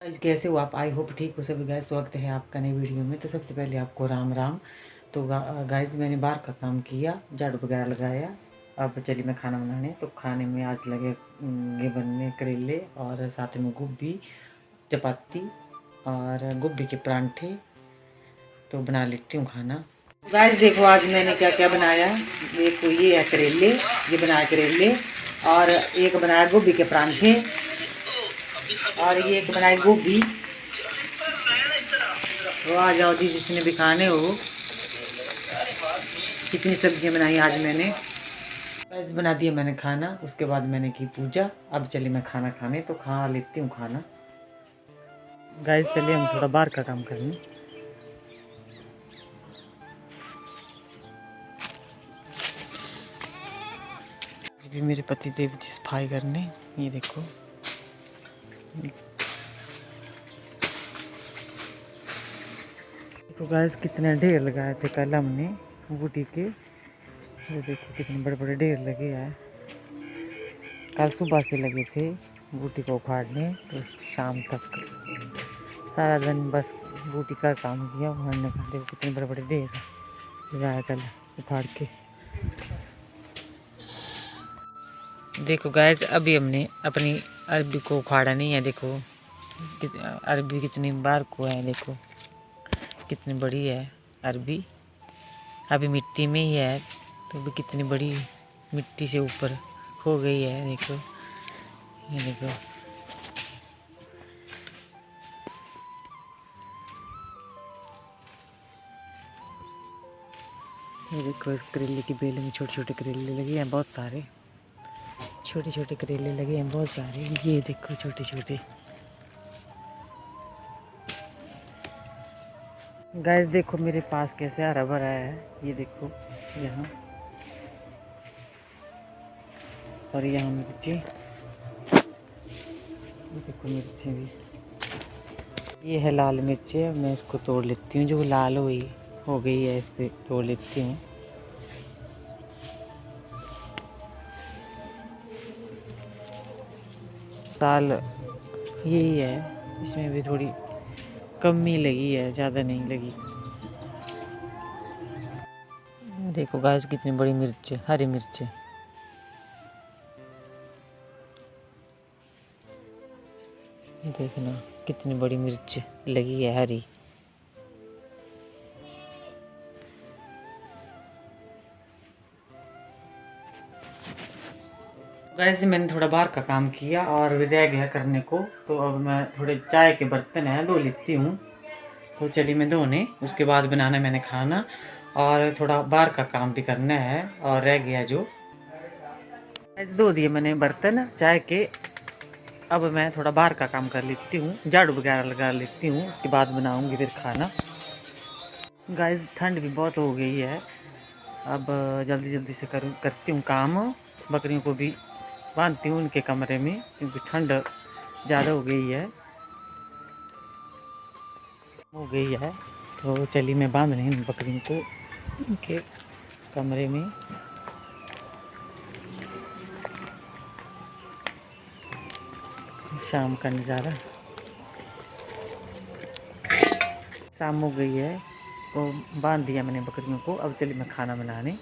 आज कैसे हो आप? आई होप ठीक हो सभी गाइस। स्वागत है आपका नई वीडियो में। तो सबसे पहले आपको राम राम। तो गाइस मैंने बाहर का काम किया, झाड़ू वगैरह लगाया। अब चलिए मैं खाना बनाने। तो खाने में आज लगे ये बनने करेले और साथ में गोभी, चपाती और गोभी के परांठे। तो बना लेती हूँ खाना। गाइस देखो आज मैंने क्या क्या बनाया। देखो ये है करेले, ये बनाया करेले और एक बनाया गोभी के परांठे और ये एक बनाई गोभी। तो आ जाओ जी जिसने भी खाने हो। कितनी सब्जियां बनाई आज मैंने। बस बना दिया मैंने खाना, उसके बाद मैंने की पूजा। अब चलिए मैं खाना खाने। तो खा लेती हूँ खाना। गाइस चलिए हम थोड़ा बाहर का काम करें। भी मेरे पति देव जी सफाई करने, ये देखो। तो गाइस कितने ढेर लगाए थे कल हमने बूटी के। ये देखो कितने बड़े बड़े ढेर लगे हैं। कल सुबह से लगे थे बूटी को उखाड़ने, तो शाम तक सारा दिन बस बूटी का काम किया, उखाड़ने का। देखो कितने बड़े बड़े ढेर लगाया कल उखाड़ के। देखो गाइस अभी हमने अपनी अरबी को उखाड़ा नहीं है। देखो अरबी कितनी बार को है, देखो कितनी बड़ी है अरबी। अभी मिट्टी में ही है तो भी कितनी बड़ी मिट्टी से ऊपर हो गई है। देखो ये देखो। ये देखो इस करेले की बेल में छोटे छोटे करेले लगे हैं, बहुत सारे छोटे छोटे करेले लगे हैं, बहुत सारे। ये देखो छोटे छोटे। गाइस देखो मेरे पास कैसे हरा भरा है, ये देखो यहाँ। और यहाँ मिर्ची, ये देखो मिर्ची भी। ये है लाल मिर्ची, मैं इसको तोड़ लेती हूँ। जो लाल हुई हो गई है इसको तोड़ लेती हूँ। साल यही है, इसमें भी थोड़ी कमी लगी है, ज़्यादा नहीं लगी। देखो गाइस कितनी बड़ी मिर्च, हरी मिर्च। देखना कितनी बड़ी मिर्च लगी है हरी। वैसे मैंने थोड़ा बाहर का काम किया और रह गया करने को। तो अब मैं थोड़े चाय के बर्तन हैं धो लेती हूँ। तो चलिए मैं धोने, उसके बाद बनाना मैंने खाना और थोड़ा बाहर का काम भी करना है और रह गया जो। ऐसे धो दिए मैंने बर्तन चाय के। अब मैं थोड़ा बाहर का काम कर लेती हूँ, झाड़ू वगैरह लगा लेती हूँ, उसके बाद बनाऊँगी फिर खाना। गाइस ठंड भी बहुत हो गई है। अब जल्दी जल्दी से करती हूँ काम। बकरियों को भी बांधती हूँ उनके कमरे में, क्योंकि ठंड ज़्यादा हो गई है। तो चलिए मैं बांध रही हूँ बकरियों को उनके कमरे में। शाम का नज़ारा, शाम हो गई है तो बांध दिया मैंने बकरियों को। अब चलिए मैं खाना बनाने।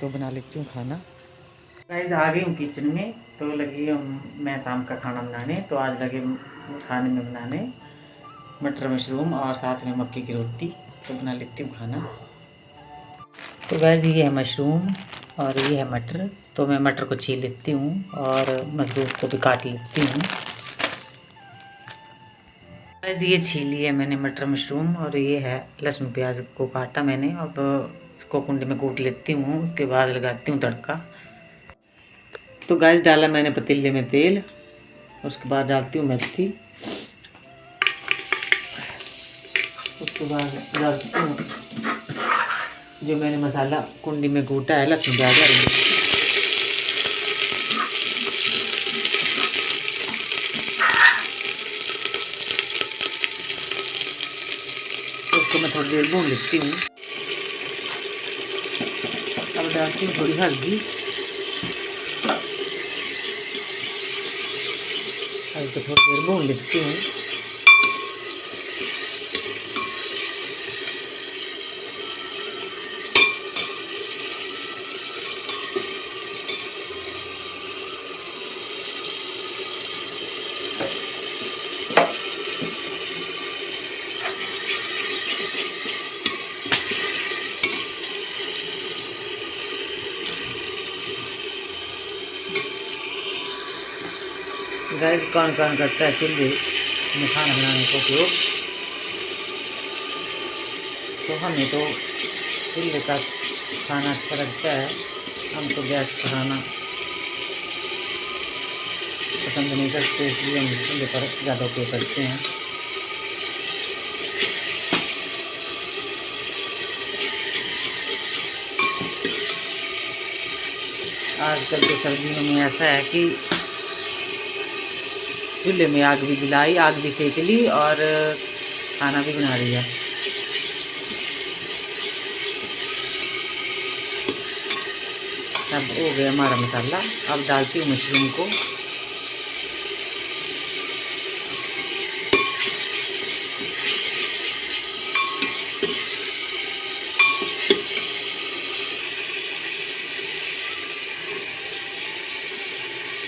तो बना लेती हूँ खाना। गाइस आ गई हूँ किचन में। तो लगी मैं शाम का खाना बनाने। तो आज लगे खाने में बनाने मटर मशरूम और साथ में मक्की की रोटी। तो बना लेती हूँ खाना। तो गाइस ये है मशरूम और ये है मटर। तो मैं मटर को छील लेती हूँ और मशरूम को भी काट लेती हूँ। गाइस ये छील लिया है मैंने मटर मशरूम, और ये है लहसुन प्याज को काटा मैंने। अब इसको कुंडे में कूट लेती हूँ, उसके बाद लगाती हूँ तड़का। तो गाइस डाला मैंने पतीले में तेल, उसके बाद डालती हूँ मेथी, उसके बाद डालती हूँ जो मैंने मसाला कुंडी में कूटा है, लहसुन प्याज और मिर्च। तो उसको मैं थोड़ी देर भून लेती हूँ। अब डालती हूँ थोड़ी हल्दी इसको थोड़ी देर भून लेती हूँ। गैस कौन कौन करता है चूल्हे में खाना बनाने का उपयोग, तो हमें तो चूल्हे का खाना अच्छा लगता है। हम तो गैस का खाना पसंद नहीं करते, इसलिए हम चूल्हे पर ज़्यादा उपयोग करते हैं। आजकल के सर्दियों में ऐसा है कि चूल्हे में आग भी जलाई, आग भी सेक ली और खाना भी बना लिया। अब हो गया हमारा मसाला। अब डालती हूँ मशरूम को।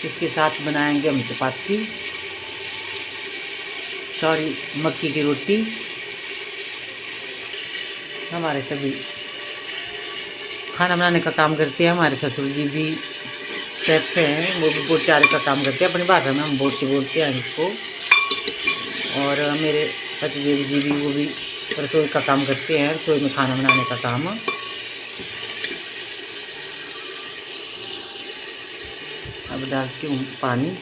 इसके साथ बनाएंगे हम चपाती, सॉरी मक्की की रोटी। हमारे सभी खाना बनाने का काम करते हैं। हमारे ससुर जी भी शेफ हैं, वो भी बोटचारे का काम करते हैं। अपनी भाषा में हम बोटी बोलते हैं इसको। और मेरे ससुर जी भी वो भी रसोई का काम करते हैं, रसोई में खाना बनाने का काम। अब डालती हूँ पानी।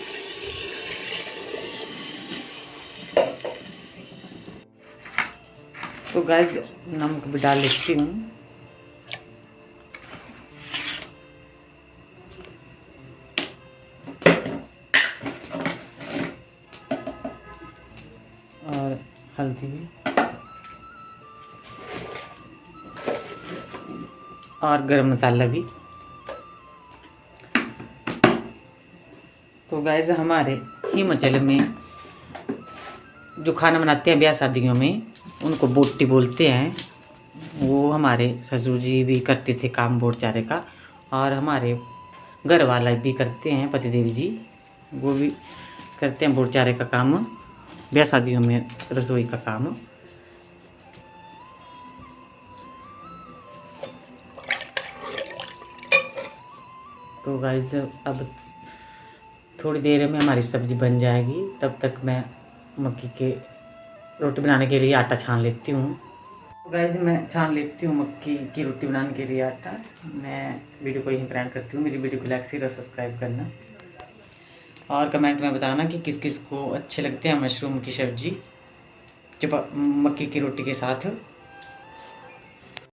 तो गैस नमक भी डाल लेती हूँ। और हल्दी भी और गरम मसाला भी। तो गैस हमारे हिमाचल में जो खाना बनाते हैं ब्याह शादियों में, उनको बोटी बोलते हैं। वो हमारे ससुर जी भी करते थे काम बोटचारे का, और हमारे घर वाला भी करते हैं, पतिदेव जी वो भी करते हैं बोटचारे का काम, ब्याह शादियों में रसोई का काम। तो गाइस अब थोड़ी देर में हमारी सब्ज़ी बन जाएगी। तब तक मैं मक्की के रोटी बनाने के लिए आटा छान लेती हूँ। गाइस मैं छान लेती हूँ मक्की की रोटी बनाने के लिए आटा। मैं वीडियो को यहीं पर एंड करती हूँ। मेरी वीडियो को लाइक शेयर और सब्सक्राइब करना, और कमेंट में बताना कि किस किस को अच्छे लगते हैं मशरूम की सब्ज़ी मक्की की रोटी के साथ।